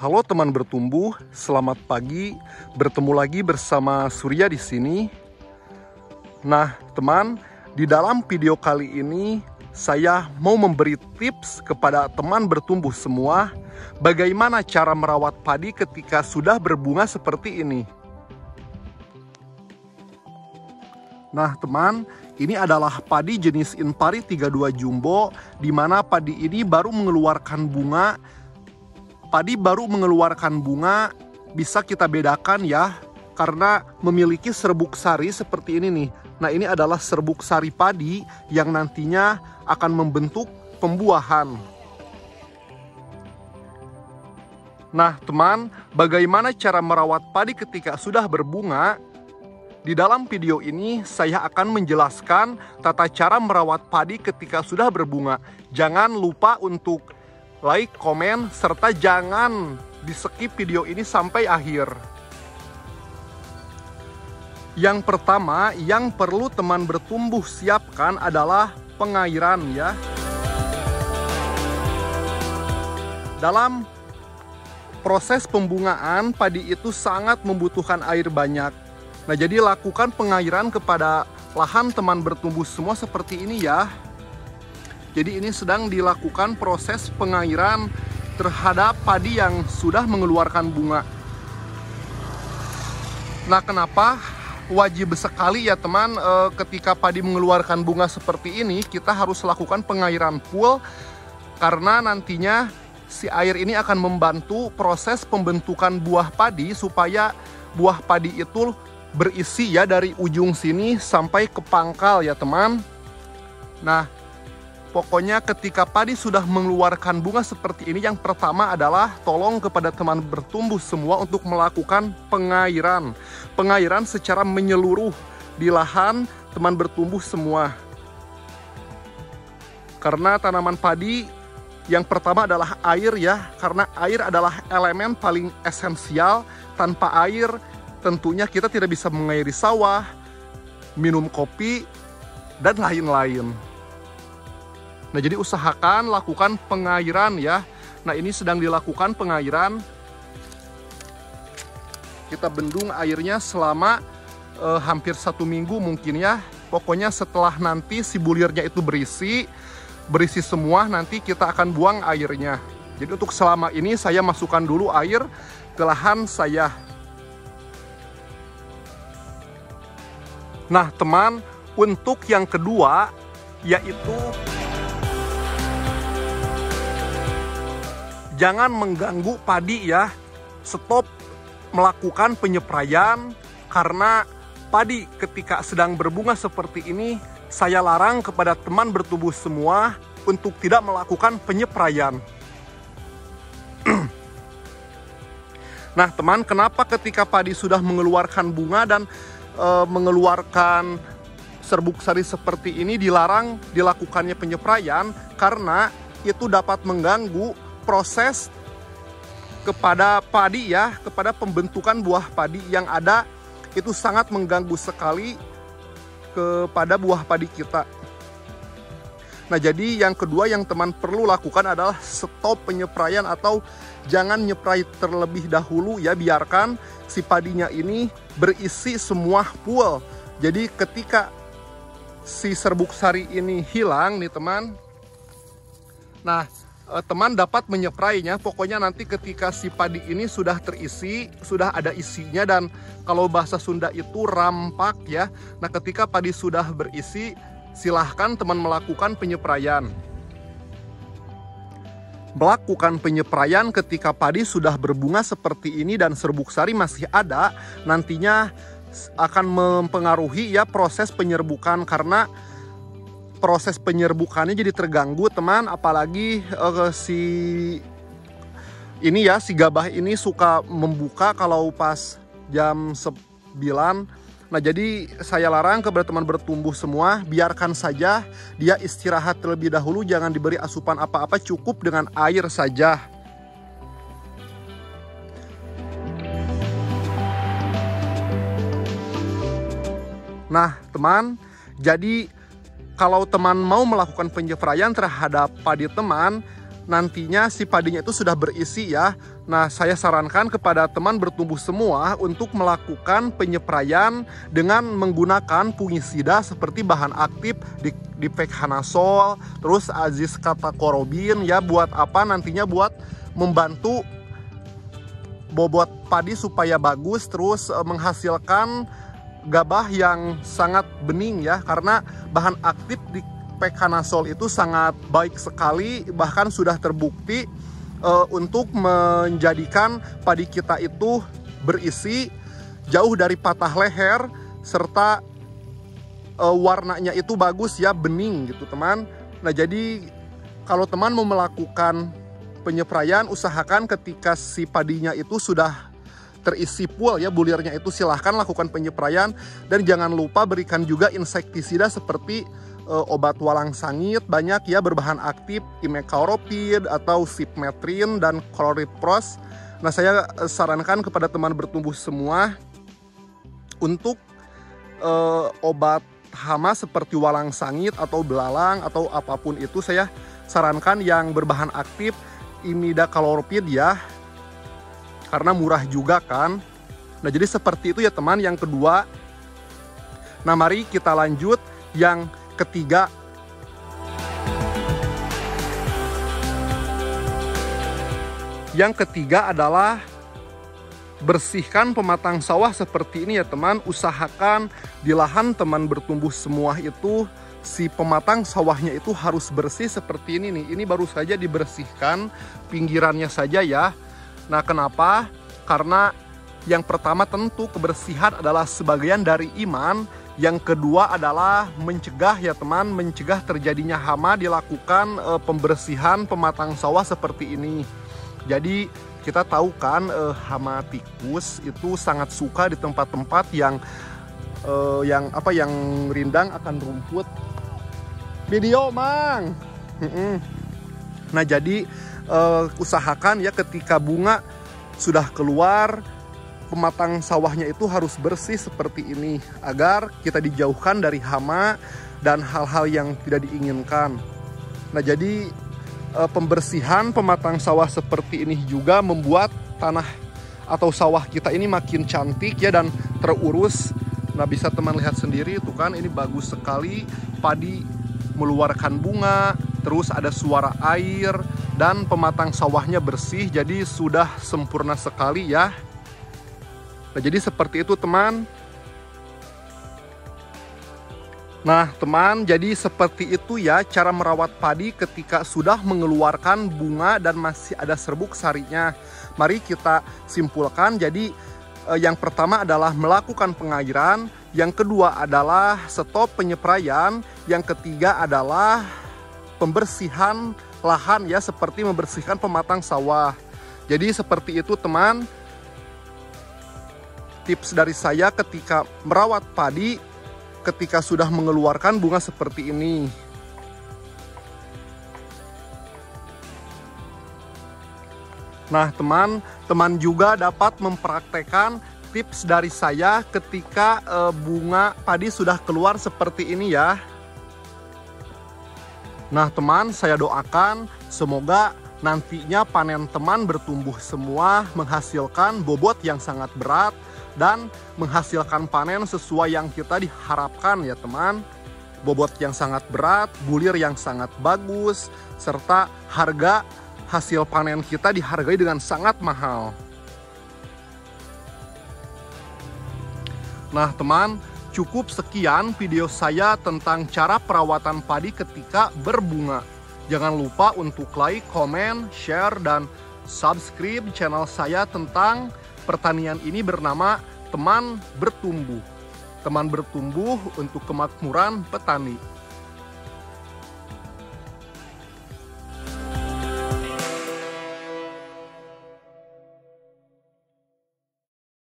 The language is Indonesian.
Halo teman bertumbuh, selamat pagi. Bertemu lagi bersama Surya di sini. Nah, teman, di dalam video kali ini saya mau memberi tips kepada teman bertumbuh semua bagaimana cara merawat padi ketika sudah berbunga seperti ini. Nah, teman, ini adalah padi jenis Inpari 32 Jumbo, di mana padi ini baru mengeluarkan bunga. Padi baru mengeluarkan bunga bisa kita bedakan ya, karena memiliki serbuk sari seperti ini nih. Nah, ini adalah serbuk sari padi yang nantinya akan membentuk pembuahan. Nah, teman, bagaimana cara merawat padi ketika sudah berbunga? Di dalam video ini saya akan menjelaskan tata cara merawat padi ketika sudah berbunga. Jangan lupa untuk like, komen, serta jangan di-skip video ini sampai akhir. Yang pertama yang perlu teman bertumbuh siapkan adalah pengairan ya. Dalam proses pembungaan, padi itu sangat membutuhkan air banyak. Nah, jadi lakukan pengairan kepada lahan teman bertumbuh semua seperti ini ya. Jadi ini sedang dilakukan proses pengairan terhadap padi yang sudah mengeluarkan bunga. Nah, kenapa wajib sekali ya teman, ketika padi mengeluarkan bunga seperti ini kita harus lakukan pengairan full, karena nantinya si air ini akan membantu proses pembentukan buah padi supaya buah padi itu berisi ya dari ujung sini sampai ke pangkal ya teman. Nah, pokoknya ketika padi sudah mengeluarkan bunga seperti ini, yang pertama adalah tolong kepada teman bertumbuh semua untuk melakukan pengairan. Pengairan secara menyeluruh di lahan teman bertumbuh semua. Karena tanaman padi yang pertama adalah air ya, karena air adalah elemen paling esensial. Tanpa air tentunya kita tidak bisa mengairi sawah, minum kopi, dan lain-lain. Nah, jadi usahakan lakukan pengairan ya. Nah, ini sedang dilakukan pengairan. Kita bendung airnya selama hampir 1 minggu mungkin ya. Pokoknya setelah nanti si bulirnya itu berisi semua, nanti kita akan buang airnya. Jadi untuk selama ini saya masukkan dulu air ke lahan saya. Nah, teman, untuk yang kedua yaitu jangan mengganggu padi ya. Stop melakukan penyepraian, karena padi ketika sedang berbunga seperti ini saya larang kepada teman bertumbuh semua untuk tidak melakukan penyepraian. Nah, teman, kenapa ketika padi sudah mengeluarkan bunga dan mengeluarkan serbuk sari seperti ini dilarang dilakukannya penyepraian? Karena itu dapat mengganggu proses kepada padi ya, kepada pembentukan buah padi yang ada. Itu sangat mengganggu sekali kepada buah padi kita. Nah, jadi yang kedua yang teman perlu lakukan adalah stop penyepraian atau jangan nyeprai terlebih dahulu ya, biarkan si padinya ini berisi semua full. Jadi ketika si serbuk sari ini hilang nih teman, nah teman dapat menyeprainya. Pokoknya nanti ketika si padi ini sudah terisi, sudah ada isinya, dan kalau bahasa Sunda itu rampak ya. Nah, ketika padi sudah berisi, silahkan teman melakukan penyepraian. Melakukan penyepraian ketika padi sudah berbunga seperti ini dan serbuk sari masih ada, nantinya akan mempengaruhi ya proses penyerbukan, karena proses penyerbukannya jadi terganggu teman. Apalagi si gabah ini suka membuka kalau pas jam 9. Nah, jadi saya larang kepada teman bertumbuh semua, biarkan saja dia istirahat terlebih dahulu, jangan diberi asupan apa-apa, cukup dengan air saja. Nah, teman, jadi kalau teman mau melakukan penyepraian terhadap padi teman, nantinya si padinya itu sudah berisi ya. Nah, saya sarankan kepada teman bertumbuh semua untuk melakukan penyepraian dengan menggunakan fungisida seperti bahan aktif difekhanasol, terus aziscatacorobin ya. Buat apa? Nantinya buat membantu bobot padi supaya bagus, terus menghasilkan gabah yang sangat bening ya. Karena bahan aktif difekhanasol itu sangat baik sekali, bahkan sudah terbukti untuk menjadikan padi kita itu berisi, jauh dari patah leher, serta warnanya itu bagus ya, bening gitu teman. Nah, jadi kalau teman mau melakukan penyepraian, usahakan ketika si padinya itu sudah terisi full ya bulirnya itu, silahkan lakukan penyepraian. Dan jangan lupa berikan juga insektisida seperti obat walang sangit banyak ya berbahan aktif imidacloprid atau sipmetrin dan chloripros. Nah, saya sarankan kepada teman bertumbuh semua untuk obat hama seperti walang sangit atau belalang atau apapun itu, saya sarankan yang berbahan aktif imidacloprid ya, karena murah juga kan. Nah, jadi seperti itu ya teman, yang kedua. Nah, mari kita lanjut yang ketiga. Yang ketiga adalah bersihkan pematang sawah seperti ini ya teman. Usahakan di lahan teman bertumbuh semua itu si pematang sawahnya itu harus bersih seperti ini nih. Ini baru saja dibersihkan pinggirannya saja ya. Nah, kenapa? Karena yang pertama tentu kebersihan adalah sebagian dari iman. Yang kedua adalah mencegah ya teman, mencegah terjadinya hama, dilakukan pembersihan pematang sawah seperti ini. Jadi kita tahu kan hama tikus itu sangat suka di tempat-tempat yang rindang akan rumput. Video mang. Nah, jadi usahakan ya ketika bunga sudah keluar, pematang sawahnya itu harus bersih seperti ini agar kita dijauhkan dari hama dan hal-hal yang tidak diinginkan. Nah, jadi pembersihan pematang sawah seperti ini juga membuat tanah atau sawah kita ini makin cantik ya dan terurus. Nah, bisa teman lihat sendiri itu kan, ini bagus sekali, padi meluarkan bunga, terus ada suara air dan pematang sawahnya bersih, jadi sudah sempurna sekali ya. Nah, jadi seperti itu teman. Nah teman, jadi seperti itu ya cara merawat padi ketika sudah mengeluarkan bunga dan masih ada serbuk sarinya. Mari kita simpulkan. Jadi yang pertama adalah melakukan pengairan, yang kedua adalah stop penyepraian, yang ketiga adalah pembersihan lahan ya, seperti membersihkan pematang sawah. Jadi seperti itu teman. Tips dari saya ketika merawat padi ketika sudah mengeluarkan bunga seperti ini. Nah teman juga dapat mempraktekkan tips dari saya ketika bunga padi sudah keluar seperti ini ya. Nah teman, saya doakan semoga nantinya panen teman bertumbuh semua menghasilkan bobot yang sangat berat dan menghasilkan panen sesuai yang kita diharapkan ya teman. Bobot yang sangat berat, bulir yang sangat bagus, serta harga hasil panen kita dihargai dengan sangat mahal. Nah teman, cukup sekian video saya tentang cara perawatan padi ketika berbunga. Jangan lupa untuk like, komen, share, dan subscribe channel saya tentang pertanian ini bernama Teman Bertumbuh. Teman Bertumbuh untuk kemakmuran petani.